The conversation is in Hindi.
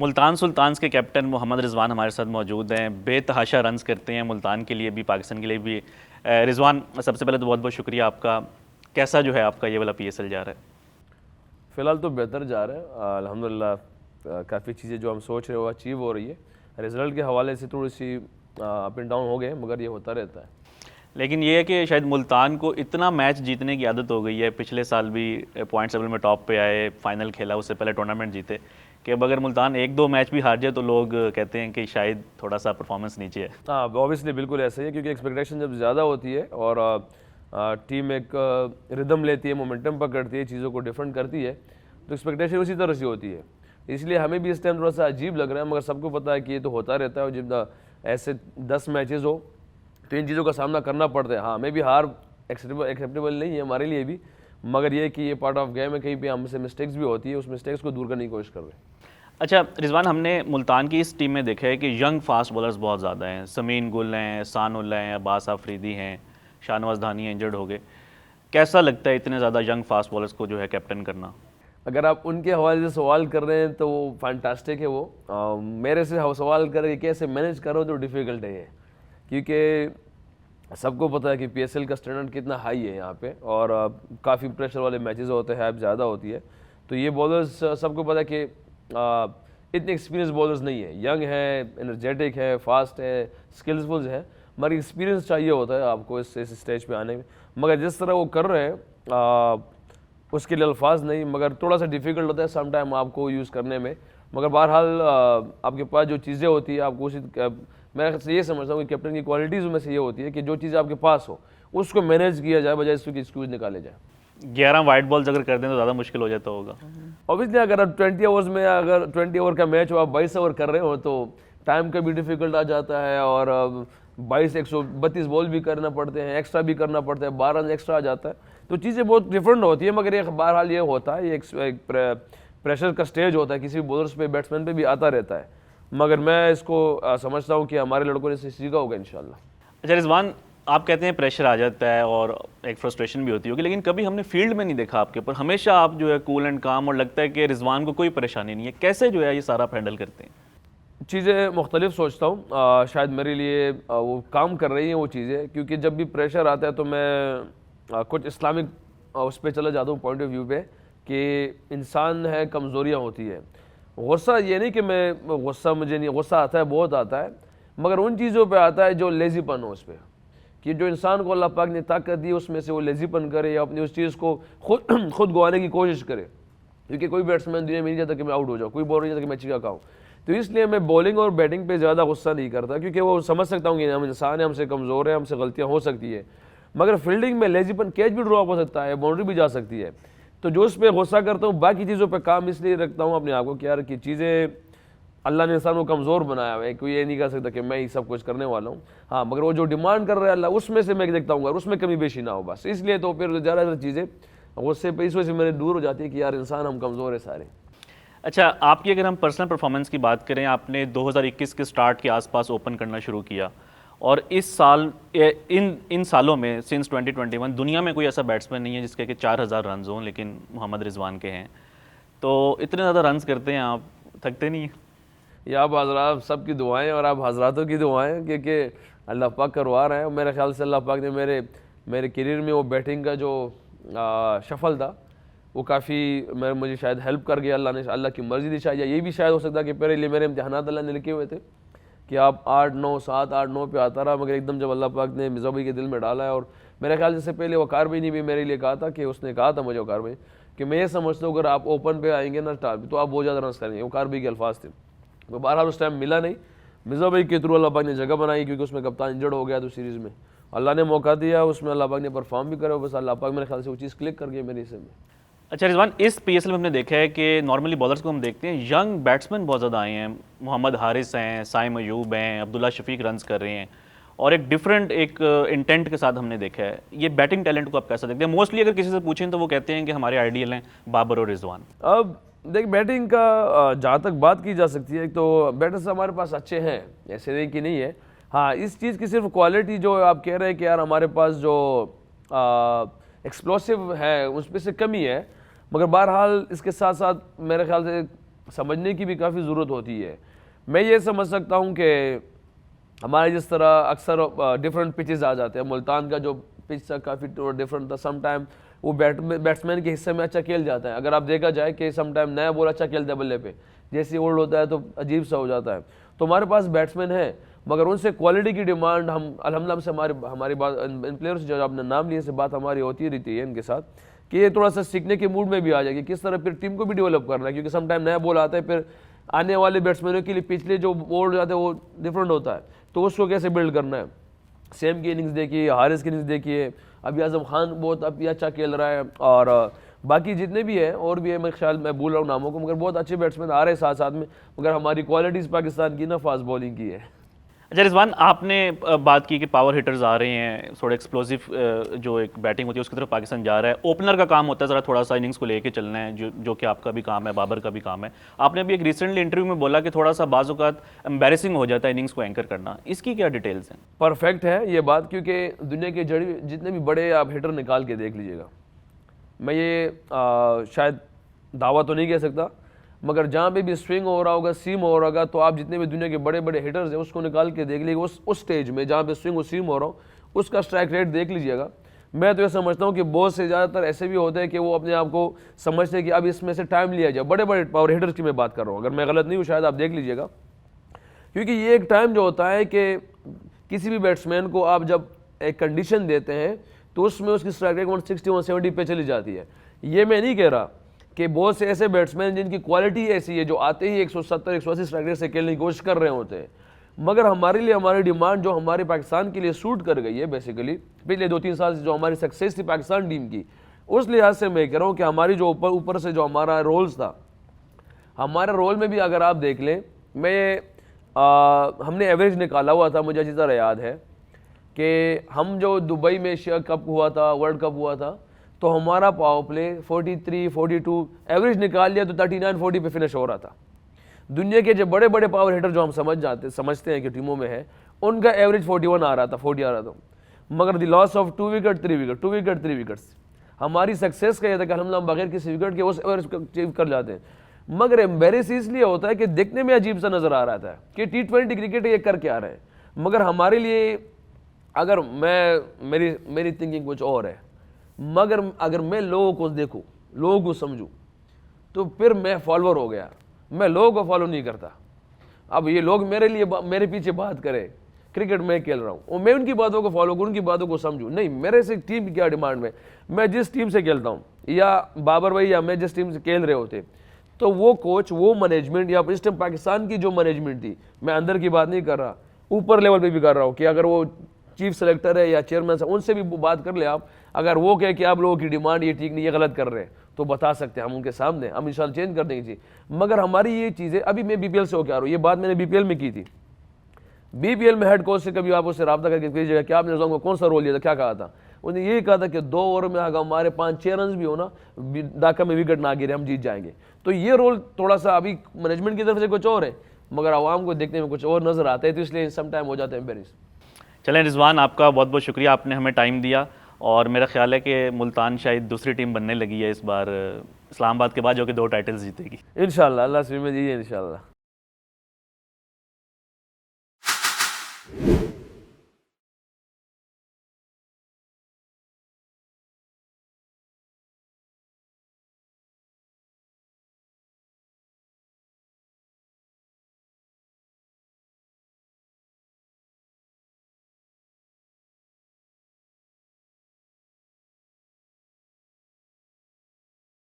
मुल्तान सुल्तान्स के कैप्टन मोहम्मद रिजवान हमारे साथ मौजूद हैं। बेतहाशा रन्स करते हैं मुल्तान के लिए भी, पाकिस्तान के लिए भी। रिजवान, सबसे पहले तो बहुत बहुत शुक्रिया आपका। कैसा जो है आपका ये वाला PSL जा रहा है? फ़िलहाल तो बेहतर जा रहा है अल्हम्दुलिल्लाह। काफ़ी चीज़ें जो हम सोच रहे हो अचीव हो रही है। रिज़ल्ट के हवाले से थोड़ी सी अप एंड डाउन हो गए, मगर ये होता रहता है। लेकिन ये है कि शायद मुल्तान को इतना मैच जीतने की आदत हो गई है, पिछले साल भी पॉइंट्स टेबल में टॉप पे आए, फाइनल खेला, उससे पहले टूर्नामेंट जीते, कि अब अगर मुल्तान एक दो मैच भी हार जाए तो लोग कहते हैं कि शायद थोड़ा सा परफॉर्मेंस नीचे है। हाँ, ऑब्वियसली बिल्कुल ऐसा ही है, क्योंकि एक्सपेक्टेशन जब ज़्यादा होती है और टीम एक रिदम लेती है, मोमेंटम पकड़ती है, चीज़ों को डिफरेंट करती है, तो एक्सपेक्टेशन उसी तरह से होती है। इसलिए हमें भी इस टाइम थोड़ा सा अजीब लग रहा है, मगर सबको पता है कि ये तो होता रहता है। और जब ऐसे 10 मैचेस हो तो इन चीज़ों का सामना करना पड़ता है। हाँ, हमें भी हार एक्सेप्टेबल नहीं है हमारे लिए भी, मगर ये कि ये पार्ट ऑफ गेम है, कहीं पे हमसे मिस्टेक्स भी होती है, उस मिस्टेक्स को दूर करने की कोशिश कर रहे हैं। अच्छा रिजवान, हमने मुल्तान की इस टीम में देखा है कि यंग फास्ट बॉलर्स बहुत ज़्यादा हैं। समीन गुल हैं, एहसान उल्ला हैं, अब्बास आफरीदी हैं, शाहनवाज धानी इंजर्ड हो गए। कैसा लगता है इतने ज़्यादा यंग फास्ट बॉलर्स को जो है कैप्टन करना? अगर आप उनके हवाले से सवाल कर रहे हैं तो वो फैंटास्टिक है। वो मेरे से सवाल कर रहे कैसे मैनेज करो तो डिफ़िकल्ट है ये, क्योंकि सबको पता है कि PSL का स्टैंडर्ड कितना हाई है यहाँ पे, और काफ़ी प्रेशर वाले मैचेस होते हैं, हाइप ज़्यादा होती है। तो ये बॉलर्स सबको पता है कि इतने एक्सपीरियंस बॉलर्स नहीं है, यंग है, एनर्जेटिक है, फास्ट है, स्किल्सफुल है, मगर एक्सपीरियंस चाहिए होता है आपको इस स्टेज पे आने में। मगर जिस तरह वो कर रहे हैं उसके लिए अल्फाज नहीं, मगर थोड़ा सा डिफ़िकल्ट होता है सम टाइम आपको यूज़ करने में। मगर बहरहाल आपके पास जो चीज़ें होती है आपको उसी मैं ये समझता हूँ कि कैप्टन की क्वालिटीज़ में से ये होती है कि जो चीज़ आपके पास हो उसको मैनेज किया जाए, बजाय इसको एक्सक्यूज निकाले जाए। 11 वाइट बॉल्स अगर कर दें तो ज़्यादा मुश्किल हो जाता होगा। ऑब्वियसली अगर आप 20 ओवर्स में, अगर 20 ओवर का मैच हो, आप 22 ओवर कर रहे हो तो टाइम का भी डिफिकल्ट आ जाता है, और 132 बॉल भी करना पड़ते हैं, एक्स्ट्रा भी करना पड़ता है, 12 रन एक्स्ट्रा आ जाता है, तो चीज़ें बहुत डिफरेंट होती है। मगर एक बहरहाल ये होता है, ये एक प्रेशर का स्टेज होता है, किसी भी बॉलर्स पे, बैट्समैन पे भी आता रहता है। मगर मैं इसको समझता हूँ कि हमारे लड़कों ने इसे सीखा होगा इंशाल्लाह। अच्छा रिजवान, आप कहते हैं प्रेशर आ जाता है और एक फ्रस्ट्रेशन भी होती होगी, लेकिन कभी हमने फील्ड में नहीं देखा आपके ऊपर, हमेशा आप जो है कूल एंड काम, और लगता है कि रिजवान को कोई परेशानी नहीं है। कैसे जो है ये सारा आप हैंडल करते हैं? चीज़ें मुख्तलिफ सोचता हूँ, शायद मेरे लिए वो काम कर रही हैं वो चीज़ें, क्योंकि जब भी प्रेशर आता है तो मैं कुछ इस्लामिक उस पर चला जाता हूँ, पॉइंट ऑफ व्यू पे, कि इंसान है, कमज़ोरियाँ होती है। गुस्सा ये नहीं कि मैं गुस्सा, मुझे नहीं गुस्सा आता है, बहुत आता है, मगर उन चीज़ों पे आता है जो लेज़ीपन हो उस पर, कि जो इंसान को अल्लाह पाक ने ताकत दी उसमें से वो लेज़ीपन करे, या अपनी उस चीज़ को खुद गंवाने की कोशिश करे। क्योंकि कोई बैट्समैन दुनिया में नहीं चाहता कि मैं आउट हो जाऊँ, कोई बॉलर नहीं चाहता कि मैं चिका खाऊँ। तो इसलिए मैं बॉलिंग और बैटिंग पे ज़्यादा गुस्सा नहीं करता, क्योंकि वो समझ सकता हूँ कि हम इंसान हैं, हमसे कमज़ोर है, हमसे गलतियाँ हो सकती है। मगर फील्डिंग में लेज़ीपन, कैच भी ड्रॉप हो सकता है, बाउंड्री भी जा सकती है, तो जो उस पर गुस्सा करता हूँ, बाकी चीज़ों पर काम इसलिए रखता हूँ अपने आप को कि यार कि चीज़ें अल्लाह ने इंसान को कमज़ोर बनाया हुआ है, कोई ये नहीं कह सकता कि मैं ही सब कुछ करने वाला हूँ। हाँ, मगर वो जो डिमांड कर रहा है अल्लाह, उसमें से मैं देखता हूँ, उसमें कमी बेशी ना हो बस, इसलिए तो फिर ज़्यादातर चीज़ें गुस्से पे इस वजह से मेरे दूर हो जाती है कि यार इंसान हम कमज़ोर है सारे। अच्छा, आपकी अगर हम पर्सनल परफॉर्मेंस की बात करें, आपने 2021 के स्टार्ट के आसपास ओपन करना शुरू किया, और इस साल इन सालों में सिंस 2021 दुनिया में कोई ऐसा बैट्समैन नहीं है जिसके कि 4000 रन हों, लेकिन मोहम्मद रिजवान के हैं। तो इतने ज़्यादा रन्स करते हैं आप, थकते नहीं? ये आप हजरात सबकी दुआएं और आप हजरातों की दुआएं, क्योंकि अल्लाह पाक करवा रहे हैं। मेरे ख्याल से अल्लाह पाक ने मेरे करियर में वो बैटिंग का जो शफल था वो काफ़ी मुझे शायद हेल्प कर गया। अल्लाह ने, अल्लाह की मर्ज़ी थी शायद, या ये भी शायद हो सकता है कि पहले लिए मेरे इम्तिहानात अल्लाह ने लिखे हुए थे कि आप 8, 9, 7, 8, 9 पे आता रहा, मगर एकदम जब अल्लाह पाक ने मिर्ज़ा भाई के दिल में डाला है, और मेरे ख्याल से पहले वकार भाई ने भी मेरे लिए कहा था कि उसने कहा था मुझे, वकार भाई, कि मैं ये समझता हूँ अगर आप ओपन पे आएंगे ना स्टार पे तो आप बहुत ज़्यादा रन करेंगे। वकार भाई के अल्फाज थे। तो बहरहाल उस टाइम मिला नहीं, मिर्ज़ा भाई के थ्रू अल्लाह पाक ने जगह बनाई, क्योंकि उसमें कप्तान इंजर्ड हो गया तो सीरीज़ में अल्लाह ने मौका दिया, उसमें अल्लाह पाक ने परफॉर्म भी करा, बस अल्लाह पाक मेरे ख्याल से वो चीज़ क्लिक कर गई मेरे हिस्से में। अच्छा रिजवान, इस PSL में हमने देखा है कि नॉर्मली बॉलर्स को हम देखते हैं, यंग बैट्समैन बहुत ज़्यादा आए हैं। मोहम्मद हारिस हैं, साइम अयूब हैं, अब्दुल्ला शफीक रन्स कर रहे हैं, और एक डिफरेंट एक इंटेंट के साथ हमने देखा है। ये बैटिंग टैलेंट को आप कैसा देखते हैं? मोस्टली अगर किसी से पूछें तो वो कहते हैं कि हमारे आइडियल हैं बाबर और रिजवान। अब देख, बैटिंग का जहाँ तक बात की जा सकती है तो बैटर्स हमारे पास अच्छे हैं, ऐसे नहीं कि नहीं है। हाँ, इस चीज़ की सिर्फ क्वालिटी जो आप कह रहे हैं कि यार हमारे पास जो एक्सप्लोसिव है उस पर से कमी है, मगर बहरहाल इसके साथ साथ मेरे ख्याल से समझने की भी काफ़ी ज़रूरत होती है। मैं ये समझ सकता हूँ कि हमारे जिस तरह अक्सर डिफरेंट पिचेस आ जाते हैं, मुल्तान का जो पिच था काफ़ी डिफरेंट था, सम टाइम वो बैट्समैन के हिस्से में अच्छा खेल जाता है। अगर आप देखा जाए कि सम टाइम नया बॉल अच्छा खेलता है बल्ले पे, जैसे ओल्ड होता है तो अजीब सा हो जाता है। तो हमारे पास बैट्समैन है, मगर उनसे क्वालिटी की डिमांड हम अल्हम्दुलिल्लाह से हमारी बात इन प्लेयर्स जो आपने नाम लिए से बात हमारी होती रहती है इनके साथ कि ये थोड़ा सा सीखने के मूड में भी आ जाएगी किस तरह फिर टीम को भी डेवलप करना है, क्योंकि सम टाइम नया बॉल आता है, फिर आने वाले बैट्समैनों के लिए पिछले जो बॉल जाते हैं वो डिफरेंट होता है, तो उसको कैसे बिल्ड करना है। सेम की इनिंग्स देखिए, हारिस की इनिंग्स देखिए, अभी आजम खान बहुत अभी अच्छा खेल रहा है, और बाकी जितने भी हैं और भी है, मैं ख्याल मैं भूल रहा हूँ नामों को, मगर बहुत अच्छे बैट्समैन आ रहे हैं साथ साथ में, मगर हमारी क्वालिटीज़ पाकिस्तान की ना फास्ट बॉलिंग की है। अच्छा रिजवान, आपने बात की कि पावर हिटर्स आ रहे हैं, थोड़ा एक्सप्लोसिव जो एक बैटिंग होती है उसकी तरफ पाकिस्तान जा रहा है। ओपनर का काम होता है ज़रा थोड़ा सा इनिंग्स को लेके चलना है, जो कि आपका भी काम है, बाबर का भी काम है। आपने अभी एक रिसेंटली इंटरव्यू में बोला कि थोड़ा सा बाज़ औक़ात एम्बैरेसिंग हो जाता है इनिंग्स को एंकर करना, इसकी क्या डिटेल्स हैं? परफेक्ट है ये बात, क्योंकि दुनिया के जड़ी जितने भी बड़े आप हिटर निकाल के देख लीजिएगा, मैं ये शायद दावा तो नहीं कह सकता, मगर जहाँ पे भी स्विंग हो रहा होगा, सीम हो रहा होगा, तो आप जितने भी दुनिया के बड़े बड़े हिटर्स हैं उसको निकाल के देख लीजिएगा, उस स्टेज में जहाँ पे स्विंग और सीम हो रहा हो उसका स्ट्राइक रेट देख लीजिएगा। मैं तो ये समझता हूँ कि बहुत से ज़्यादातर ऐसे भी होते हैं कि वो अपने आप को समझते हैं कि अब इसमें से टाइम लिया जाए। बड़े बड़े पावर हिटर्स की मैं बात कर रहा हूँ, अगर मैं गलत नहीं हूँ शायद आप देख लीजिएगा, क्योंकि ये एक टाइम जो होता है कि किसी भी बैट्समैन को आप जब एक कंडीशन देते हैं तो उसमें उसकी स्ट्राइक रेट 160 170 पे चली जाती है। ये मैं नहीं कह रहा कि बहुत से ऐसे बैट्समैन जिनकी क्वालिटी ऐसी है जो आते ही 170 180 स्ट्राइक रेट से खेलने की कोशिश कर रहे होते हैं, मगर हमारे लिए हमारी डिमांड जो हमारे पाकिस्तान के लिए सूट कर गई है बेसिकली पिछले 2-3 साल से जो हमारी सक्सेस थी पाकिस्तान टीम की, उस लिहाज से मैं कह रहा हूँ कि हमारी जो ऊपर से जो हमारा रोल्स था, हमारे रोल में भी अगर आप देख लें, हमने एवरेज निकाला हुआ था, मुझे अच्छी तरह याद है कि हम जो दुबई में एशिया कप हुआ था, वर्ल्ड कप हुआ था, तो हमारा पावर प्ले 43 42 एवरेज निकाल लिया तो 39 40 पे फिनिश हो रहा था। दुनिया के जो बड़े बड़े पावर हिटर जो हम समझते हैं कि टीमों में है, उनका एवरेज 41 आ रहा था, 40 आ रहा था, मगर the loss of 2 wicket 3 wicket 2 wicket 3 wickets, हमारी सक्सेस का यह था कि हम बगैर किसी विकेट के उस एवरेज को अचीव कर जाते हैं। मगर एम्बेरेस इसलिए होता है कि देखने में अजीब सा नजर आ रहा था कि T20 क्रिकेट ये कर क्या रहे हैं, मगर हमारे लिए अगर मेरी थिंकिंग कुछ और है, मगर अगर मैं लोगों को देखूं, लोगों को समझूं, तो फिर मैं फॉलोअर हो गया। मैं लोगों को फॉलो नहीं करता। अब ये लोग मेरे पीछे बात करें, क्रिकेट में खेल रहा हूँ और मैं उनकी बातों को फॉलो करूँ, उनकी बातों को समझूं, नहीं मेरे से टीम की क्या डिमांड में, मैं जिस टीम से खेलता हूँ या बाबर भाई या मैं जिस टीम से खेल रहे होते, तो वो कोच, वो मैनेजमेंट या इस टाइम पाकिस्तान की जो मैनेजमेंट थी, मैं अंदर की बात नहीं कर रहा, ऊपर लेवल पे भी कर रहा हूँ कि अगर वो चीफ सेलेक्टर है या चेयरमैन है, उनसे भी बात कर ले आप, अगर वो कहे कि आप लोगों की डिमांड ये ठीक नहीं, ये गलत कर रहे हैं, तो बता सकते हैं हम उनके सामने, हम इंशाल्लाह चेंज कर देंगे जी। मगर हमारी ये चीज़ें, अभी मैं BPL से होकर आ रहा हूँ, ये बात मैंने BPL में की थी। BPL में हेड कोच से कभी आप उससे रब्ता करके कीजिएगा कि आपने को कौन सा रोल लिया था, क्या कहा था, उसने यही कहा था कि 2 ओवर में अगर हमारे 5-6 रन भी हो ना, ढाका में विकेट ना गिरे, हम जीत जाएंगे। तो ये रोल थोड़ा सा अभी मैनेजमेंट की तरफ से कुछ और है, मगर आवाम को देखने में कुछ और नजर आता है, तो इसलिए सम टाइम हो जाता है एम्बेरेस। चलें रिजवान, आपका बहुत बहुत शुक्रिया, आपने हमें टाइम दिया, और मेरा ख्याल है कि मुल्तान शायद दूसरी टीम बनने लगी है इस बार इस्लामाबाद के बाद, जो कि 2 टाइटल्स जीतेगी। इंशाल्लाह, अल्लाह से उम्मीद है इंशाल्लाह।